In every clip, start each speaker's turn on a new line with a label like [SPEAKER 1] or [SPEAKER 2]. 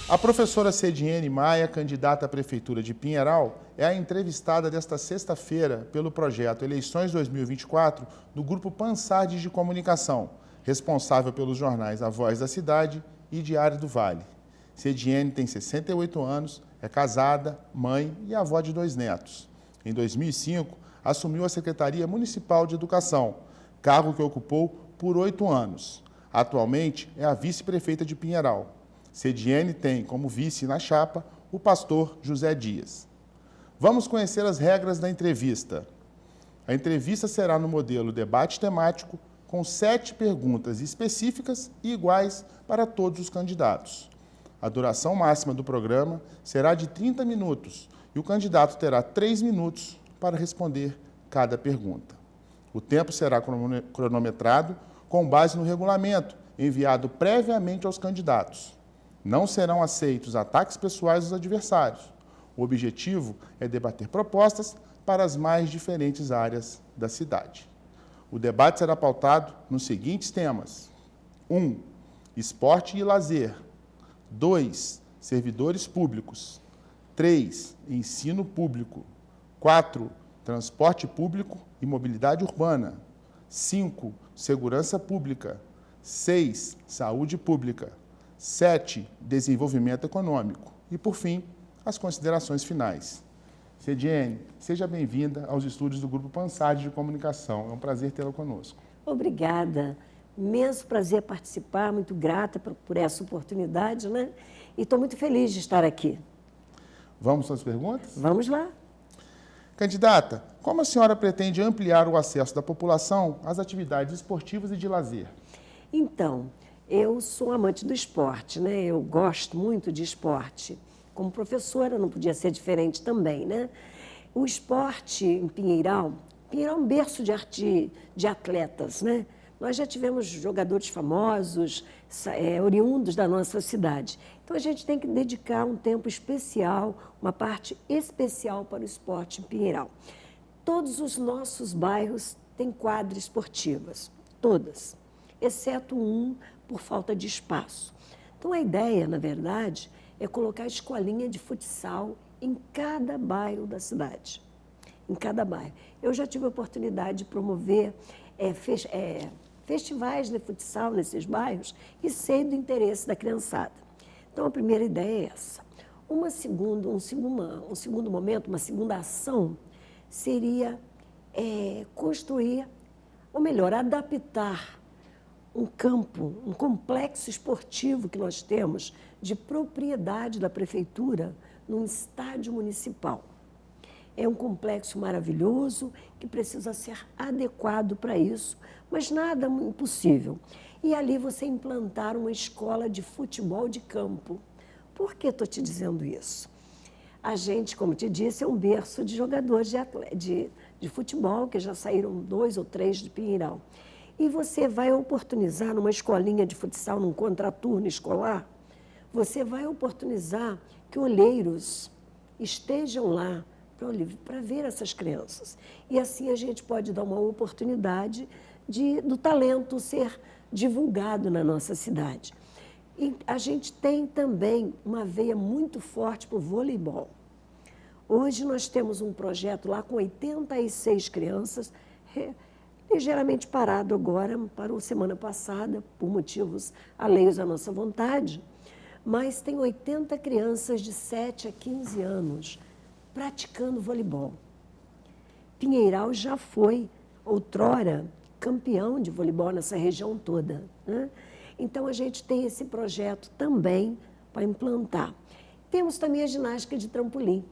[SPEAKER 1] A professora Cediene Maia, candidata à Prefeitura de Pinheiral, é a entrevistada desta sexta-feira pelo projeto Eleições 2024 do Grupo Pansardes de Comunicação, responsável pelos jornais A Voz da Cidade e Diário do Vale. Cediene tem 68 anos, é casada, mãe e avó de 2 netos. Em 2005, assumiu a Secretaria Municipal de Educação, cargo que ocupou por 8 anos. Atualmente é a vice-prefeita de Pinheiral. Cediene tem como vice na chapa o pastor José Dias. Vamos conhecer as regras da entrevista. A entrevista será no modelo debate temático, com 7 perguntas específicas e iguais para todos os candidatos. A duração máxima do programa será de 30 minutos e o candidato terá 3 minutos para responder cada pergunta. O tempo será cronometrado com base no regulamento enviado previamente aos candidatos. Não serão aceitos ataques pessoais dos adversários. O objetivo é debater propostas para as mais diferentes áreas da cidade. O debate será pautado nos seguintes temas: 1. Esporte e lazer. 2. Servidores públicos. 3. Ensino público. 4. Transporte público e mobilidade urbana. 5. Segurança pública. 6. Saúde pública. 7. Desenvolvimento econômico. E, por fim, as considerações finais. Cediene, seja bem-vinda aos estúdios do Grupo Pansardes de Comunicação. É um prazer tê-la conosco.
[SPEAKER 2] Obrigada. Imenso prazer participar, muito grata por essa oportunidade, né? E estou muito feliz de estar aqui.
[SPEAKER 1] Vamos às perguntas?
[SPEAKER 2] Vamos lá.
[SPEAKER 1] Candidata, como a senhora pretende ampliar o acesso da população às atividades esportivas e de lazer?
[SPEAKER 2] Então, eu sou amante do esporte, né? Eu gosto muito de esporte. Como professora, não podia ser diferente também, né? O esporte em Pinheiral é um berço de atletas, né? Nós já tivemos jogadores famosos, oriundos da nossa cidade. Então, a gente tem que dedicar um tempo especial, uma parte especial para o esporte em Pinheiral. Todos os nossos bairros têm quadras esportivas, todas, exceto um por falta de espaço. Então, a ideia, na verdade, é colocar a escolinha de futsal em cada bairro da cidade. Em cada bairro. Eu já tive a oportunidade de promover festivais de futsal nesses bairros e sei do interesse da criançada. Então, a primeira ideia é essa. Um segundo momento, uma segunda ação, seria construir, ou melhor, adaptar um campo, um complexo esportivo que nós temos de propriedade da prefeitura num estádio municipal. É um complexo maravilhoso que precisa ser adequado para isso, mas nada impossível. E ali você implantar uma escola de futebol de campo. Por que estou te dizendo isso? A gente, como te disse, é um berço de jogadores de futebol, que já saíram 2 ou 3 de Pinheiral. E você vai oportunizar numa escolinha de futsal, num contraturno escolar, você vai oportunizar que olheiros estejam lá para ver essas crianças. E assim a gente pode dar uma oportunidade do talento ser divulgado na nossa cidade. E a gente tem também uma veia muito forte para o voleibol. Hoje nós temos um projeto lá com 86 crianças, ligeiramente parado agora, parou semana passada, por motivos alheios à nossa vontade, mas tem 80 crianças de 7 a 15 anos praticando voleibol. Pinheiral já foi, outrora, campeão de voleibol nessa região toda, né? Então, a gente tem esse projeto também para implantar. Temos também a ginástica de trampolim,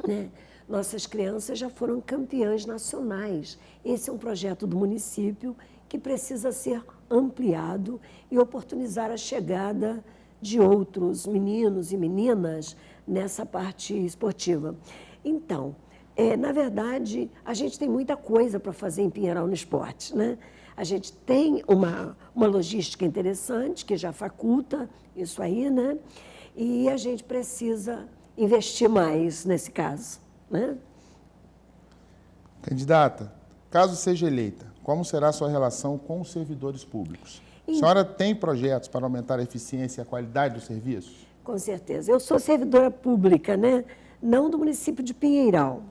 [SPEAKER 2] né? Nossas crianças já foram campeãs nacionais. Esse é um projeto do município que precisa ser ampliado e oportunizar a chegada de outros meninos e meninas nessa parte esportiva. Então, na verdade, a gente tem muita coisa para fazer em Pinheiral no esporte, né? A gente tem uma logística interessante, que já faculta isso aí, né? E a gente precisa investir mais nesse caso, né?
[SPEAKER 1] Candidata, caso seja eleita, como será a sua relação com os servidores públicos? A senhora tem projetos para aumentar a eficiência e a qualidade dos serviços?
[SPEAKER 2] Com certeza. Eu sou servidora pública, né? Não do município de Pinheiral.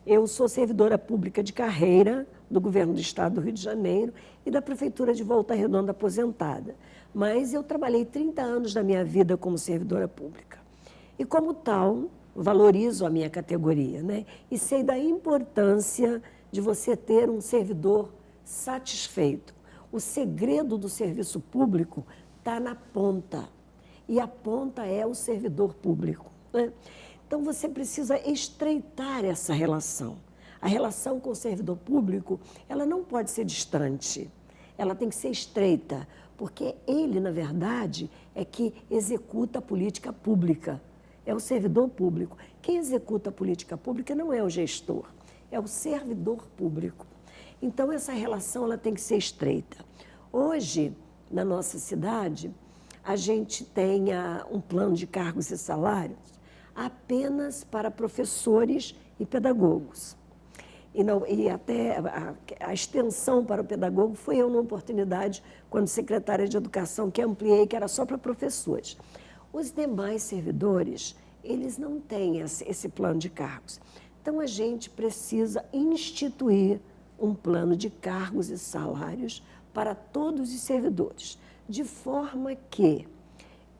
[SPEAKER 2] Eu sou servidora pública de carreira do governo do estado do Rio de Janeiro e da prefeitura de Volta Redonda aposentada. Mas eu trabalhei 30 anos da minha vida como servidora pública. E como tal, valorizo a minha categoria, né? E sei da importância de você ter um servidor satisfeito. O segredo do serviço público está na ponta. E a ponta é o servidor público, né? Então, você precisa estreitar essa relação. A relação com o servidor público, ela não pode ser distante. Ela tem que ser estreita, porque ele, na verdade, é que executa a política pública. É o servidor público. Quem executa a política pública não é o gestor, é o servidor público. Então, essa relação ela tem que ser estreita. Hoje, na nossa cidade, a gente tem um plano de cargos e salários apenas para professores e pedagogos. E até a extensão para o pedagogo foi uma oportunidade, quando secretária de Educação, que ampliei, que era só para professores. Os demais servidores, eles não têm esse plano de cargos. Então, a gente precisa instituir um plano de cargos e salários para todos os servidores, de forma que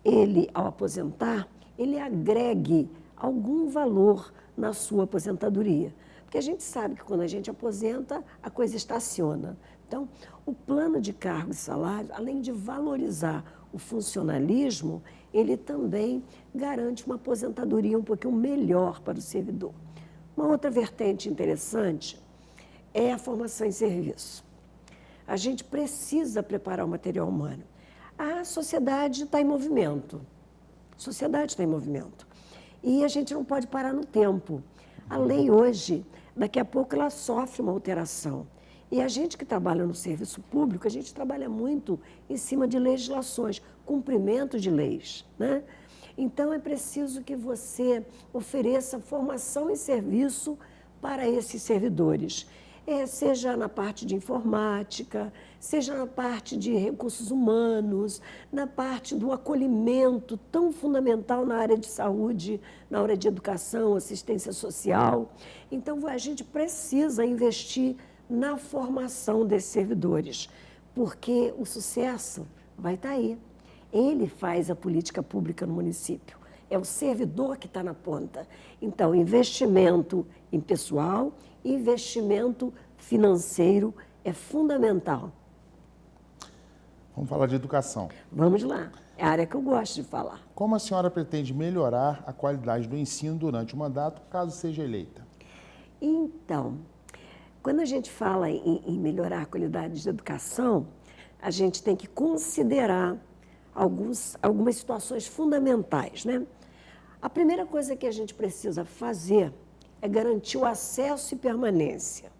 [SPEAKER 2] ele, ao aposentar, ele agregue algum valor na sua aposentadoria. Porque a gente sabe que quando a gente aposenta, a coisa estaciona. Então, o plano de cargos e salários, além de valorizar o funcionalismo, ele também garante uma aposentadoria um pouquinho melhor para o servidor. Uma outra vertente interessante é a formação em serviço. A gente precisa preparar o material humano. A sociedade está em movimento. A sociedade está em movimento. E a gente não pode parar no tempo. A lei hoje, daqui a pouco, ela sofre uma alteração. E a gente que trabalha no serviço público, a gente trabalha muito em cima de legislações, cumprimento de leis, né? Então, é preciso que você ofereça formação em serviço para esses servidores. Seja na parte de informática, seja na parte de recursos humanos, na parte do acolhimento tão fundamental na área de saúde, na área de educação, assistência social. Então, a gente precisa investir na formação desses servidores, porque o sucesso vai estar aí. Ele faz a política pública no município. É o servidor que está na ponta. Então, investimento em pessoal, investimento financeiro é fundamental.
[SPEAKER 1] Vamos falar de educação.
[SPEAKER 2] Vamos lá. É a área que eu gosto de falar.
[SPEAKER 1] Como a senhora pretende melhorar a qualidade do ensino durante o mandato, caso seja eleita?
[SPEAKER 2] Então, quando a gente fala em melhorar a qualidade de educação, a gente tem que considerar algumas situações fundamentais, né? A primeira coisa que a gente precisa fazer é garantir o acesso e permanência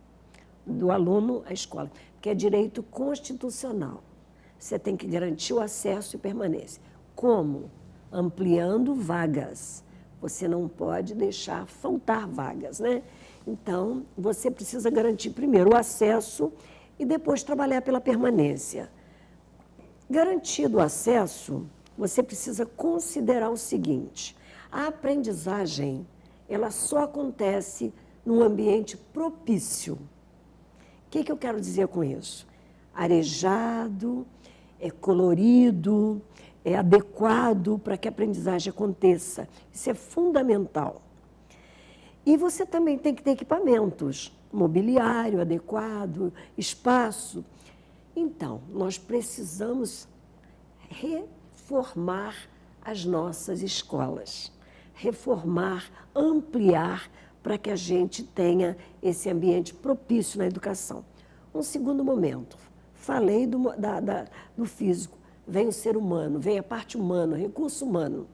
[SPEAKER 2] do aluno à escola, que é direito constitucional. Você tem que garantir o acesso e permanência. Como? Ampliando vagas. Você não pode deixar faltar vagas, né? Então, você precisa garantir primeiro o acesso e depois trabalhar pela permanência. Garantido o acesso, você precisa considerar o seguinte: a aprendizagem, ela só acontece num ambiente propício. O que eu quero dizer com isso? Arejado, colorido, adequado para que a aprendizagem aconteça. Isso é fundamental. E você também tem que ter equipamentos, mobiliário adequado, espaço. Então, nós precisamos reformar as nossas escolas, reformar, ampliar, para que a gente tenha esse ambiente propício na educação. Um segundo momento, falei do físico, vem o ser humano, vem a parte humana, o recurso humano.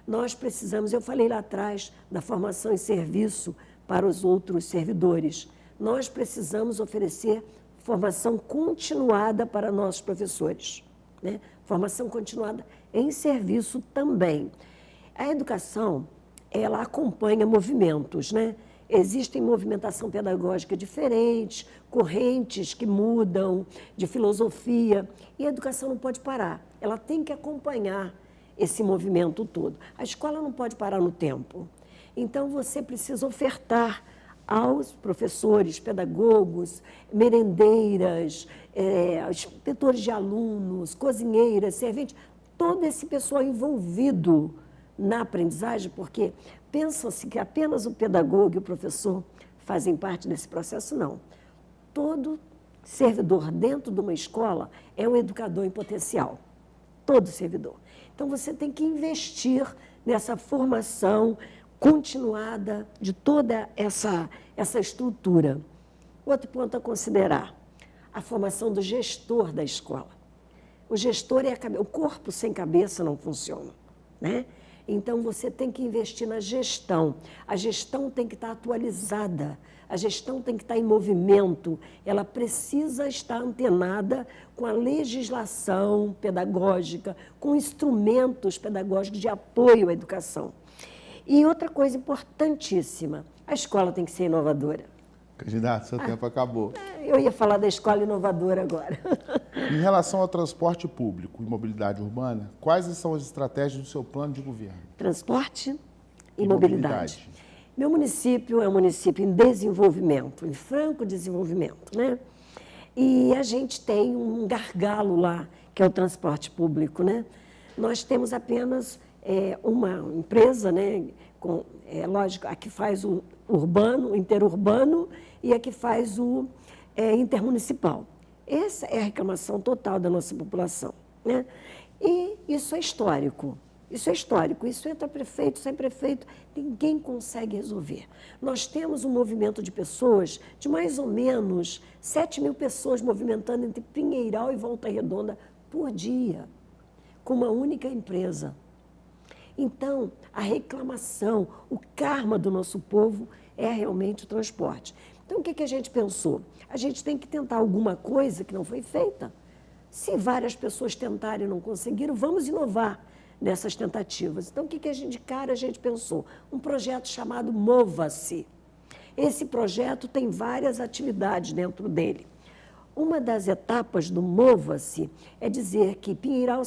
[SPEAKER 2] Nós precisamos, eu falei lá atrás, da formação em serviço para os outros servidores. Nós precisamos oferecer formação continuada para nossos professores, né? Formação continuada em serviço também. A educação, ela acompanha movimentos, né? Existem movimentação pedagógica diferente, correntes que mudam de filosofia, e a educação não pode parar, ela tem que acompanhar esse movimento todo. A escola não pode parar no tempo. Então, você precisa ofertar aos professores, pedagogos, merendeiras, inspetores de alunos, cozinheiras, serventes, todo esse pessoal envolvido na aprendizagem, porque pensa-se que apenas o pedagogo e o professor fazem parte desse processo, não. Todo servidor dentro de uma escola é um educador em potencial, todo servidor. Então, você tem que investir nessa formação continuada de toda essa estrutura. Outro ponto a considerar, a formação do gestor da escola. O gestor é a cabeça, o corpo sem cabeça não funciona, né? Então, você tem que investir na gestão. A gestão tem que estar atualizada, a gestão tem que estar em movimento, ela precisa estar antenada com a legislação pedagógica, com instrumentos pedagógicos de apoio à educação. E outra coisa importantíssima, a escola tem que ser inovadora.
[SPEAKER 1] Candidato, seu tempo acabou.
[SPEAKER 2] Eu ia falar da escola inovadora agora.
[SPEAKER 1] Em relação ao transporte público e mobilidade urbana, quais são as estratégias do seu plano de governo?
[SPEAKER 2] Transporte e mobilidade. Meu município é um município em desenvolvimento, em franco desenvolvimento, né? E a gente tem um gargalo lá, que é o transporte público, né? Nós temos apenas uma empresa, né? Lógico, a que faz o urbano, o interurbano e a que faz o intermunicipal. Essa é a reclamação total da nossa população, né? E isso é histórico. Isso é histórico, isso entra prefeito, sai prefeito, ninguém consegue resolver. Nós temos um movimento de pessoas, de mais ou menos 7.000 pessoas movimentando entre Pinheiral e Volta Redonda por dia, com uma única empresa. Então, a reclamação, o karma do nosso povo é realmente o transporte. Então, o que a gente pensou? A gente tem que tentar alguma coisa que não foi feita. Se várias pessoas tentarem e não conseguiram, vamos inovar nessas tentativas. Então, de cara a gente pensou? Um projeto chamado Mova-se. Esse projeto tem várias atividades dentro dele. Uma das etapas do Mova-se é dizer que Pinheiral,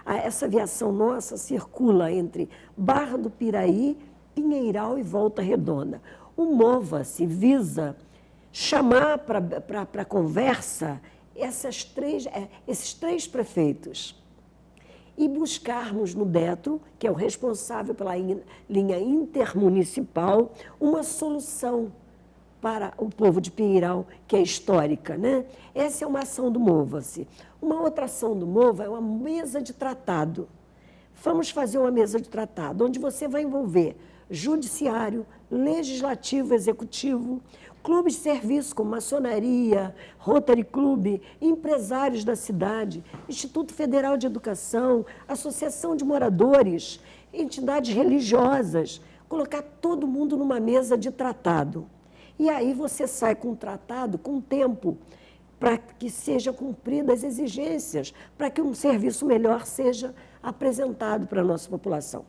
[SPEAKER 2] essa aviação nossa circula entre Barra do Piraí, Pinheiral e Volta Redonda. O Mova-se visa chamar para conversa esses três prefeitos e buscarmos no DETRO, que é o responsável pela linha intermunicipal, uma solução para o povo de Pinheiral, que é histórica, né? Essa é uma ação do Mova-se. Uma outra ação do Mova é uma mesa de tratado. Vamos fazer uma mesa de tratado, onde você vai envolver judiciário, legislativo, executivo, clubes de serviço como maçonaria, Rotary Club, empresários da cidade, Instituto Federal de Educação, Associação de Moradores, entidades religiosas, colocar todo mundo numa mesa de tratado. E aí você sai com um tratado, com tempo, para que sejam cumpridas as exigências, para que um serviço melhor seja apresentado para a nossa população.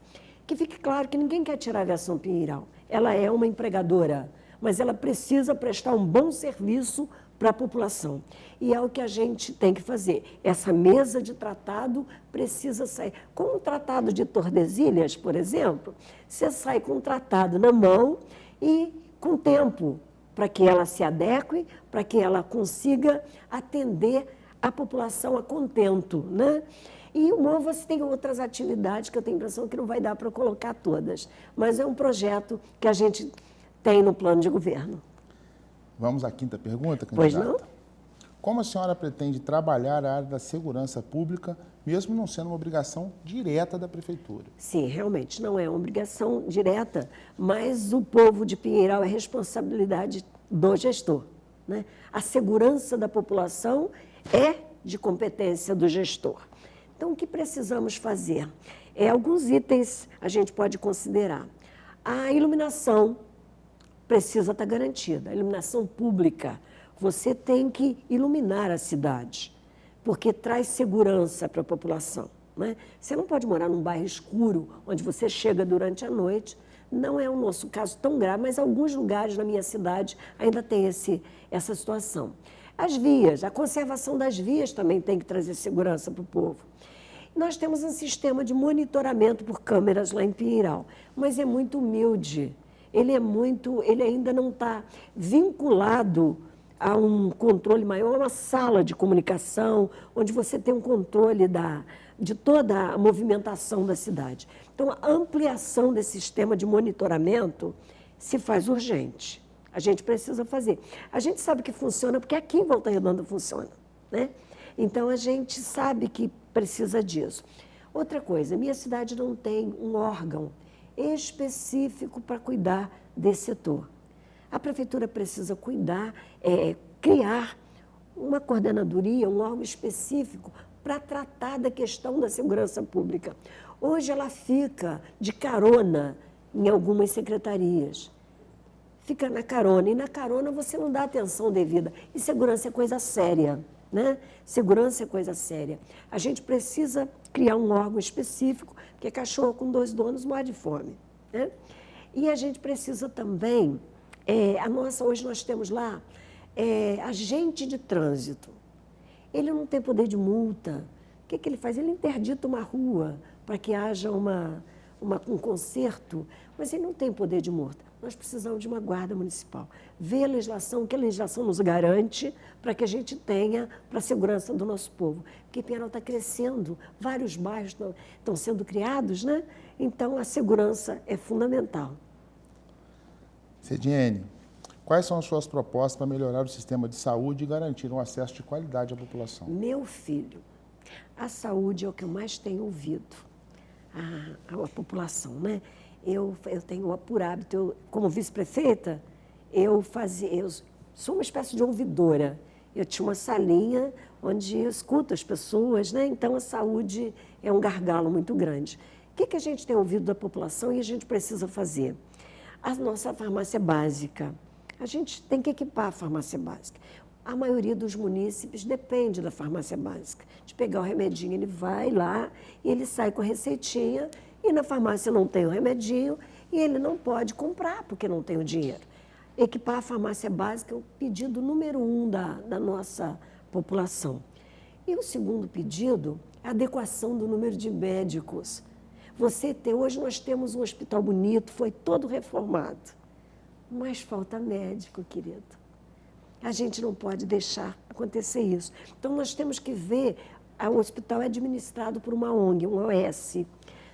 [SPEAKER 2] Que fique claro que ninguém quer tirar a aviação Pinheiral. Ela é uma empregadora, mas ela precisa prestar um bom serviço para a população. E é o que a gente tem que fazer. Essa mesa de tratado precisa sair. Com o Tratado de Tordesilhas, por exemplo, você sai com um tratado na mão e com tempo para que ela se adeque, para que ela consiga atender a população a contento, né? E o Mova-se tem outras atividades que eu tenho a impressão que não vai dar para colocar todas, mas é um projeto que a gente tem no plano de governo.
[SPEAKER 1] Vamos à quinta pergunta, candidata?
[SPEAKER 2] Pois não?
[SPEAKER 1] Como a senhora pretende trabalhar a área da segurança pública, mesmo não sendo uma obrigação direta da prefeitura?
[SPEAKER 2] Sim, realmente não é uma obrigação direta, mas o povo de Pinheiral é responsabilidade do gestor, né? A segurança da população é de competência do gestor. Então, o que precisamos fazer? Alguns itens a gente pode considerar. A iluminação precisa estar garantida, a iluminação pública. Você tem que iluminar a cidade, porque traz segurança para a população, né? Você não pode morar num bairro escuro, onde você chega durante a noite. Não é o nosso caso tão grave, mas alguns lugares na minha cidade ainda tem essa situação. As vias, a conservação das vias também tem que trazer segurança para o povo. Nós temos um sistema de monitoramento por câmeras lá em Pinheiral, mas é muito humilde. Ele ainda não está vinculado a um controle maior, uma sala de comunicação, onde você tem um controle de toda a movimentação da cidade. Então, a ampliação desse sistema de monitoramento se faz urgente. A gente precisa fazer. A gente sabe que funciona porque aqui em Volta Redonda funciona, né? Então, a gente sabe que precisa disso. Outra coisa, minha cidade não tem um órgão específico para cuidar desse setor. A prefeitura precisa criar uma coordenadoria, um órgão específico para tratar da questão da segurança pública. Hoje ela fica de carona em algumas secretarias. Fica na carona, e na carona você não dá atenção devida. E segurança é coisa séria, né? Segurança é coisa séria. A gente precisa criar um órgão específico, porque cachorro com 2 donos morre de fome, né? E a gente precisa também, hoje nós temos lá agente de trânsito. Ele não tem poder de multa. O que ele faz? Ele interdita uma rua para que haja um conserto, mas ele não tem poder de multa. Nós precisamos de uma guarda municipal. Ver a legislação, o que a legislação nos garante para que a gente tenha para a segurança do nosso povo. Porque Pinheiral está crescendo, vários bairros estão sendo criados, né? Então, a segurança é fundamental.
[SPEAKER 1] Cediene, quais são as suas propostas para melhorar o sistema de saúde e garantir um acesso de qualidade à população?
[SPEAKER 2] Meu filho, a saúde é o que eu mais tenho ouvido, a população, né? Eu tenho por hábito, como vice-prefeita, eu sou uma espécie de ouvidora. Eu tinha uma salinha onde eu escuto as pessoas, né? Então a saúde é um gargalo muito grande. O que a gente tem ouvido da população e a gente precisa fazer? A nossa farmácia básica. A gente tem que equipar a farmácia básica. A maioria dos munícipes depende da farmácia básica. De pegar o remedinho, ele vai lá e ele sai com a receitinha. E na farmácia não tem o remedinho e ele não pode comprar porque não tem o dinheiro. Equipar a farmácia básica é o pedido número 1 da nossa população. E o segundo pedido é a adequação do número de médicos. Hoje nós temos um hospital bonito, foi todo reformado, mas falta médico, querido. A gente não pode deixar acontecer isso. Então nós temos que ver, o hospital é administrado por uma ONG, um OS.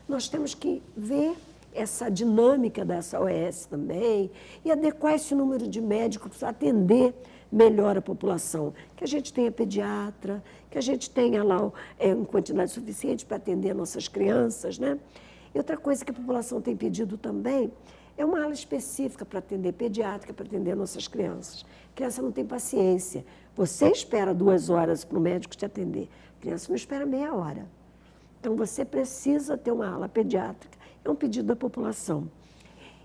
[SPEAKER 2] Nós temos que ver essa dinâmica dessa OS também e adequar esse número de médicos para atender melhor a população. Que a gente tenha pediatra, que a gente tenha lá em quantidade suficiente para atender nossas crianças, né? E outra coisa que a população tem pedido também é uma ala específica para atender pediátrica, para atender nossas crianças. A criança não tem paciência. Você espera 2 horas para o médico te atender. A criança não espera meia hora. Então, você precisa ter uma ala pediátrica, é um pedido da população.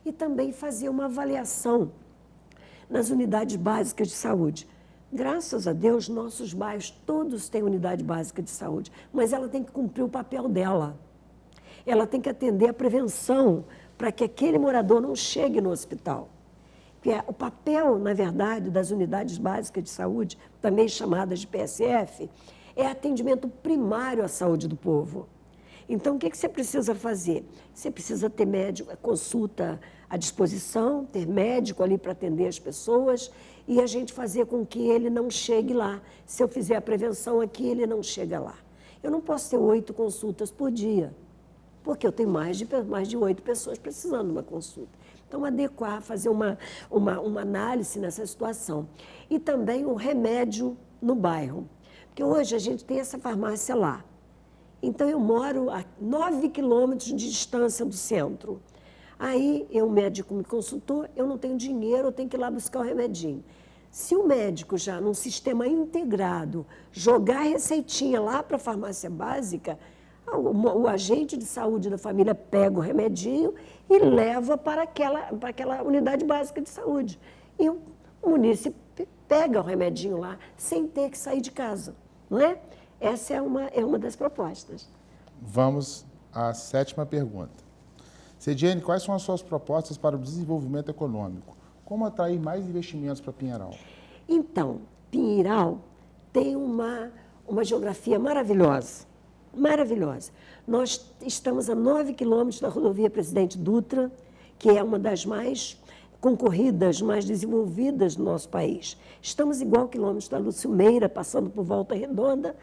[SPEAKER 2] E também fazer uma avaliação nas unidades básicas de saúde. Graças a Deus, nossos bairros todos têm unidade básica de saúde, mas ela tem que cumprir o papel dela. Ela tem que atender a prevenção para que aquele morador não chegue no hospital. O papel, na verdade, das unidades básicas de saúde, também chamadas de PSF, é atendimento primário à saúde do povo. Então, o que você precisa fazer? Você precisa ter médico, consulta à disposição, ter médico ali para atender as pessoas e a gente fazer com que ele não chegue lá. Se eu fizer a prevenção aqui, ele não chega lá. Eu não posso ter 8 consultas por dia, porque eu tenho mais de 8 pessoas precisando de uma consulta. Então, adequar, fazer uma análise nessa situação. E também o remédio no bairro. Porque hoje a gente tem essa farmácia lá. Então, eu moro a 9 quilômetros de distância do centro. Aí, o médico me consultou, eu não tenho dinheiro, eu tenho que ir lá buscar o remedinho. Se o médico já, num sistema integrado, jogar a receitinha lá para a farmácia básica, o agente de saúde da família pega o remedinho e leva para aquela unidade básica de saúde. E o munícipe pega o remedinho lá sem ter que sair de casa, não é? Essa é uma das propostas.
[SPEAKER 1] Vamos à 7ª pergunta. Cediene, quais são as suas propostas para o desenvolvimento econômico? Como atrair mais investimentos para Pinheiral?
[SPEAKER 2] Então, Pinheiral tem uma geografia maravilhosa. maravilhosa. Nós estamos a 9 quilômetros da rodovia Presidente Dutra, que é uma das mais concorridas, mais desenvolvidas do nosso país. Estamos igual quilômetros da Lúcio Meira, passando por Volta Redonda,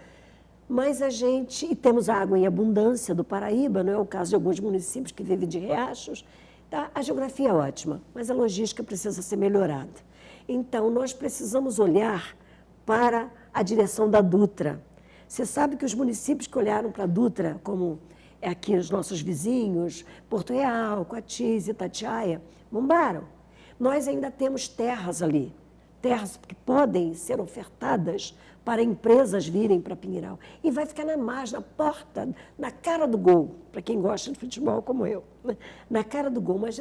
[SPEAKER 2] mas e temos água em abundância do Paraíba, não é o caso de alguns municípios que vivem de riachos. Tá? A geografia é ótima, mas a logística precisa ser melhorada. Então, nós precisamos olhar para a direção da Dutra. Você sabe que os municípios que olharam para a Dutra, como aqui os nossos vizinhos, Porto Real, Coatis, Itatiaia, bombaram. Nós ainda temos terras ali, terras que podem ser ofertadas para empresas virem para Pinheiral. E vai ficar na margem, na porta, na cara do gol, para quem gosta de futebol como eu, né? Na cara do gol. Mas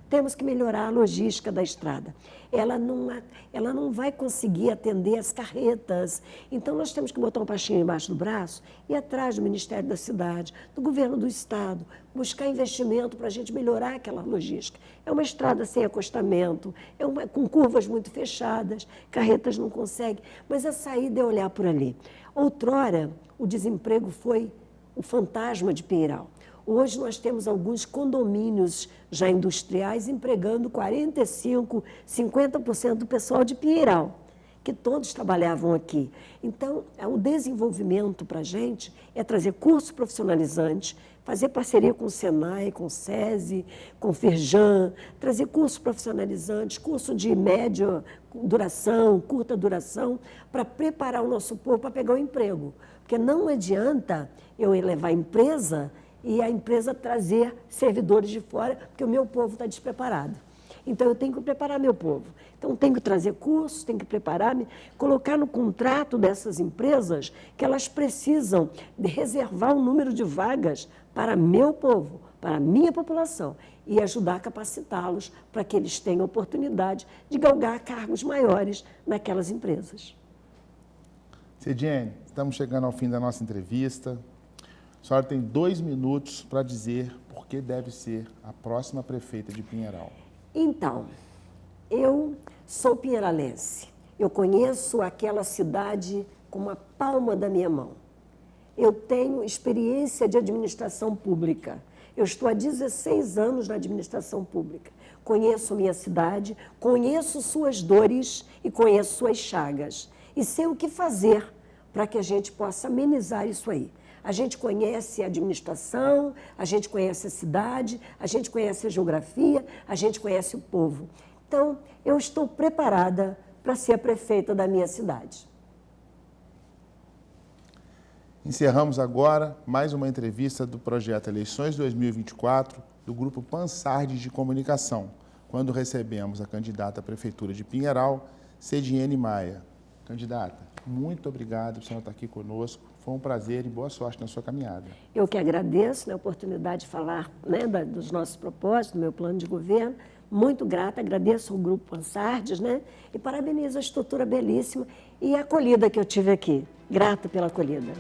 [SPEAKER 2] temos que melhorar a logística da estrada. Ela não vai conseguir atender as carretas. Então, nós temos que botar um pastinho embaixo do braço e ir atrás do Ministério da Cidade, do Governo do Estado, buscar investimento para a gente melhorar aquela logística. É uma estrada sem acostamento, com curvas muito fechadas, carretas não conseguem, mas a saída é olhar por ali. Outrora, o desemprego foi o fantasma de Pinheiral. Hoje nós temos alguns condomínios já industriais empregando 45%, 50% do pessoal de Pinheiral, que todos trabalhavam aqui. Então, o desenvolvimento para a gente é trazer cursos profissionalizantes, fazer parceria com o Senai, com o SESI, com o Firjan, trazer cursos profissionalizantes, curso de média duração, curta duração, para preparar o nosso povo para pegar o emprego. Porque não adianta eu levar a empresa e a empresa trazer servidores de fora, porque o meu povo está despreparado. Então, eu tenho que preparar meu povo. Então, tenho que trazer cursos, tenho que preparar-me, colocar no contrato dessas empresas que elas precisam de reservar um número de vagas para meu povo, para a minha população, e ajudar a capacitá-los para que eles tenham oportunidade de galgar cargos maiores naquelas empresas.
[SPEAKER 1] Cediene, estamos chegando ao fim da nossa entrevista. A senhora tem 2 minutos para dizer por que deve ser a próxima prefeita de Pinheiral.
[SPEAKER 2] Então, eu sou pinheiralense. Eu conheço aquela cidade com a palma da minha mão. Eu tenho experiência de administração pública. Eu estou há 16 anos na administração pública. Conheço minha cidade, conheço suas dores e conheço suas chagas. E sei o que fazer para que a gente possa amenizar isso aí. A gente conhece a administração, a gente conhece a cidade, a gente conhece a geografia, a gente conhece o povo. Então, eu estou preparada para ser a prefeita da minha cidade.
[SPEAKER 1] Encerramos agora mais uma entrevista do projeto Eleições 2024 do Grupo Pansardes de Comunicação, quando recebemos a candidata à Prefeitura de Pinheiral, Cediene Maia. Candidata, muito obrigado por a senhora estar aqui conosco. Foi um prazer e boa sorte na sua caminhada.
[SPEAKER 2] Eu que agradeço, né, a oportunidade de falar, né, dos nossos propósitos, do meu plano de governo. Muito grata, agradeço ao Grupo Pansardes, né, e parabenizo a estrutura belíssima e a acolhida que eu tive aqui. Grata pela acolhida.